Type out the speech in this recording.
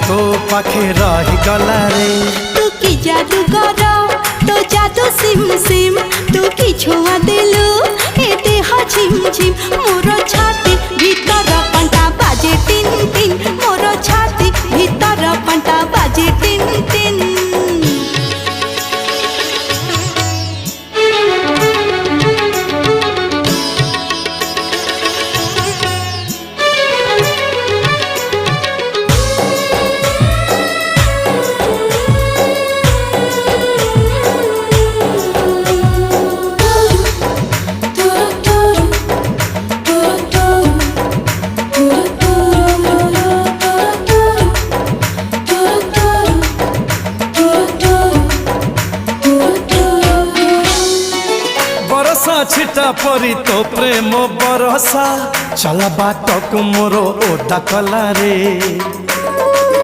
तो पाखे रही गला रे। तू की जादू कर तो जादू सिम सिम तू की छुआ दिलु ए देह झिम झिम मोर छाती भीतर पंटा बाजे टिन टिन मोर छाती भीतर पंटा बाजे टिन टिन। छिटा परी तो प्रेम बरसा चल बाट को मोर ओदा कला रे।